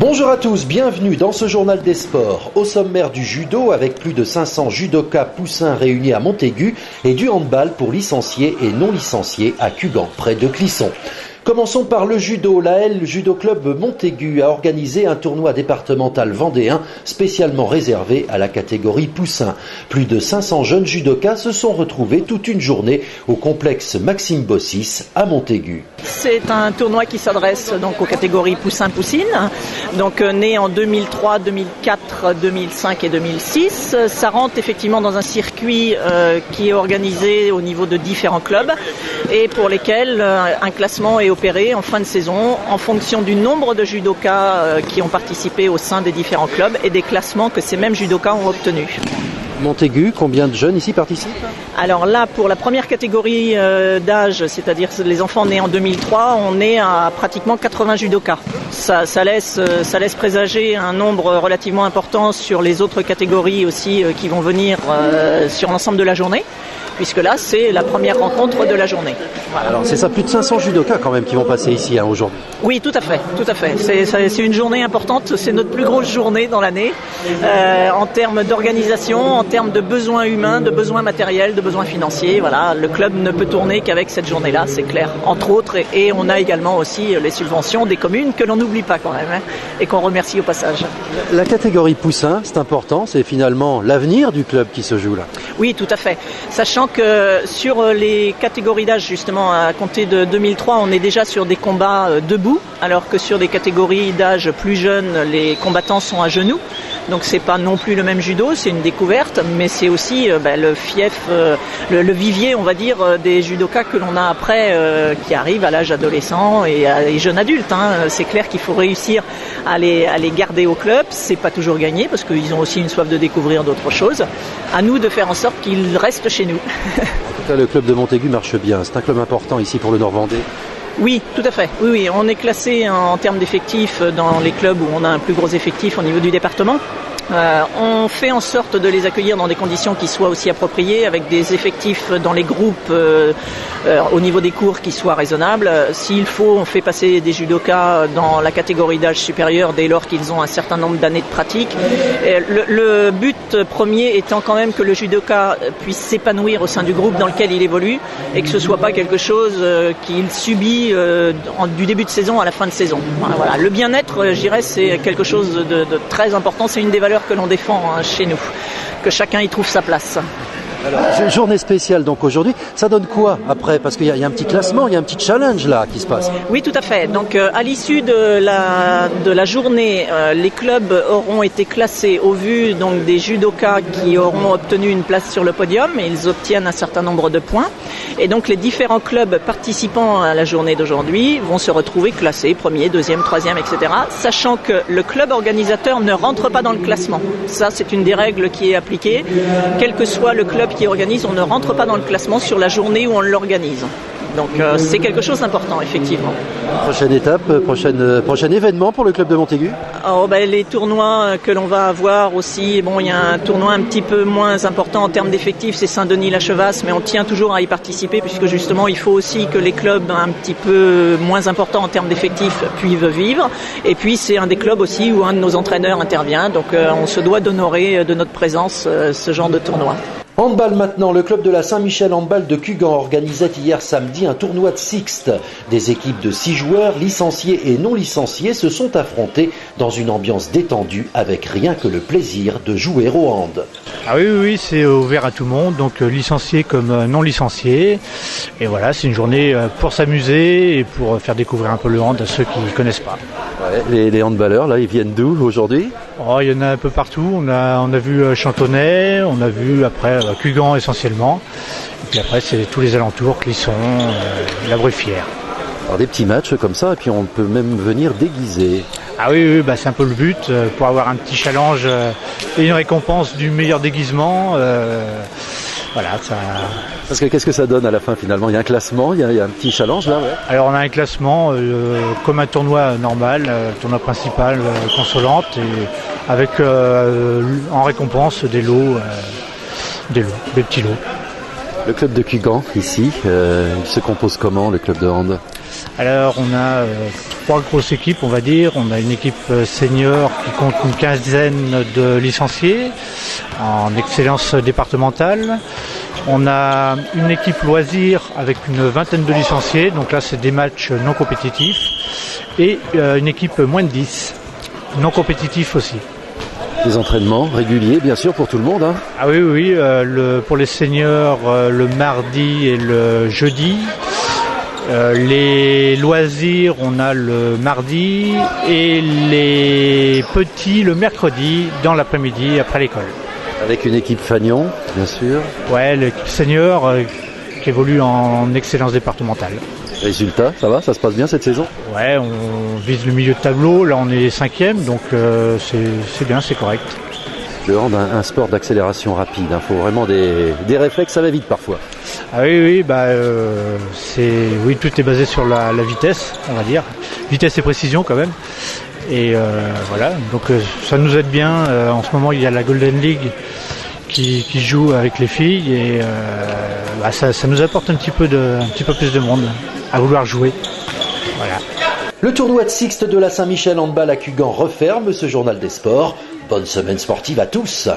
Bonjour à tous, bienvenue dans ce journal des sports. Au sommaire du judo, avec plus de 500 judokas poussins réunis à Montaigu et du handball pour licenciés et non licenciés à Cugan, près de Clisson. Commençons par le judo. L'AL Judo Club Montaigu a organisé un tournoi départemental vendéen spécialement réservé à la catégorie poussin. Plus de 500 jeunes judokas se sont retrouvés toute une journée au complexe Maxime Bossis à Montaigu. C'est un tournoi qui s'adresse donc aux catégories poussin-poussine, donc né en 2003, 2004, 2005 et 2006. Ça rentre effectivement dans un circuit qui est organisé au niveau de différents clubs et pour lesquels un classement est opéré en fin de saison en fonction du nombre de judokas qui ont participé au sein des différents clubs et des classements que ces mêmes judokas ont obtenus. Montaigu, combien de jeunes ici participent ? Alors là, pour la première catégorie d'âge, c'est-à-dire les enfants nés en 2003, on est à pratiquement 80 judokas. Ça laisse présager un nombre relativement important sur les autres catégories aussi qui vont venir sur l'ensemble de la journée, puisque là, c'est la première rencontre de la journée. Voilà. Alors c'est ça, plus de 500 judokas quand même qui vont passer ici aujourd'hui. Oui, tout à fait. C'est une journée importante, c'est notre plus grosse journée dans l'année, en termes d'organisation, en termes de besoins humains, de besoins matériels, de besoins financiers. Voilà, le club ne peut tourner qu'avec cette journée-là, c'est clair. Entre autres, et on a également aussi les subventions des communes que l'on n'oublie pas quand même, et qu'on remercie au passage. La catégorie poussin, c'est important, c'est finalement l'avenir du club qui se joue là. Oui, tout à fait. Sachant que sur les catégories d'âge, justement, à compter de 2003, on est déjà sur des combats debout, alors que sur des catégories d'âge plus jeunes, les combattants sont à genoux. Donc c'est pas non plus le même judo, c'est une découverte, mais c'est aussi le fief, le vivier, on va dire, des judokas que l'on a après, qui arrivent à l'âge adolescent et jeune adulte. C'est clair qu'il faut réussir à les garder au club. C'est pas toujours gagné parce qu'ils ont aussi une soif de découvrir d'autres choses. À nous de faire en sorte qu'ils restent chez nous. En tout cas, le club de Montaigu marche bien. C'est un club important ici pour le Nord-Vendée. Oui, tout à fait. Oui, on est classé en termes d'effectifs dans les clubs où on a un plus gros effectif au niveau du département. On fait en sorte de les accueillir dans des conditions qui soient aussi appropriées, avec des effectifs dans les groupes au niveau des cours qui soient raisonnables. S'il faut, on fait passer des judokas dans la catégorie d'âge supérieur dès lors qu'ils ont un certain nombre d'années de pratique. Le but premier étant quand même que le judoka puisse s'épanouir au sein du groupe dans lequel il évolue et que ce soit pas quelque chose qu'il subit du début de saison à la fin de saison. Voilà. Le bien-être, je dirais, c'est quelque chose de très important. C'est une des valeurs que l'on défend chez nous, que chacun y trouve sa place. Alors, c'est une journée spéciale donc aujourd'hui. Ça donne quoi après ? Parce qu'il y a un petit classement, il y a un petit challenge là qui se passe. Oui, tout à fait. Donc à l'issue de la journée, les clubs auront été classés au vu donc des judokas qui auront obtenu une place sur le podium et ils obtiennent un certain nombre de points. Et donc les différents clubs participant à la journée d'aujourd'hui vont se retrouver classés premier, deuxième, troisième, etc. Sachant que le club organisateur ne rentre pas dans le classement. Ça, c'est une des règles qui est appliquée. Quel que soit le club qui organise, on ne rentre pas dans le classement sur la journée où on l'organise. Donc c'est quelque chose d'important, effectivement. Prochaine étape, prochain événement pour le club de Montaigu ? Les tournois que l'on va avoir aussi, il y a un tournoi un petit peu moins important en termes d'effectifs, c'est Saint-Denis-la-Chevasse, mais on tient toujours à y participer puisque justement il faut aussi que les clubs un petit peu moins importants en termes d'effectifs puissent vivre. Et puis c'est un des clubs aussi où un de nos entraîneurs intervient, donc on se doit d'honorer de notre présence ce genre de tournoi. Handball maintenant, le club de la Saint-Michel Handball de Cugan organisait hier samedi un tournoi de sixte. Des équipes de 6 joueurs, licenciés et non licenciés, se sont affrontés dans une ambiance détendue avec rien que le plaisir de jouer au hand. Ah oui, c'est ouvert à tout le monde, donc licenciés comme non licenciés. Et voilà, c'est une journée pour s'amuser et pour faire découvrir un peu le hand à ceux qui ne connaissent pas. Ouais, les handballeurs, là, ils viennent d'où aujourd'hui ? Il y en a un peu partout. On a vu Chantonnay, on a vu après Cugan essentiellement. Et puis après, c'est tous les alentours, Clisson, la Bruffière. Alors des petits matchs comme ça, et puis on peut même venir déguiser. Ah oui, c'est un peu le but, pour avoir un petit challenge et une récompense du meilleur déguisement. Voilà, ça... Parce que qu'est-ce que ça donne à la fin finalement ? Il y a un classement, il y a un petit challenge là, ouais. Alors on a un classement comme un tournoi normal, tournoi principal consolante, et avec en récompense des lots, des petits lots. Le club de Cugan ici, il se compose comment, le club de hand ? Alors on a 3 grosses équipes, on va dire. On a une équipe senior qui compte une quinzaine de licenciés en excellence départementale. On a une équipe loisir avec une vingtaine de licenciés, donc là c'est des matchs non compétitifs. Et une équipe moins de 10, non compétitifs aussi. Des entraînements réguliers, bien sûr, pour tout le monde. Hein. Ah oui, pour les seniors, le mardi et le jeudi. Les loisirs, on a le mardi et les petits le mercredi dans l'après-midi après l'école. Avec une équipe fanion, bien sûr. Ouais, l'équipe senior qui évolue en excellence départementale. Résultat, ça va, ça se passe bien cette saison? Ouais, on vise le milieu de tableau, là on est 5e, donc c'est bien, c'est correct. Le hand, un sport d'accélération rapide, il faut vraiment des réflexes, ça va vite parfois. Ah oui, tout est basé sur la vitesse, on va dire. Vitesse et précision quand même. Et voilà, donc ça nous aide bien. En ce moment, il y a la Golden League qui joue avec les filles et ça nous apporte un petit peu plus de monde à vouloir jouer. Voilà. Le tournoi de Sixte de la Saint-Michel Handball à Cugand referme ce journal des sports. Bonne semaine sportive à tous.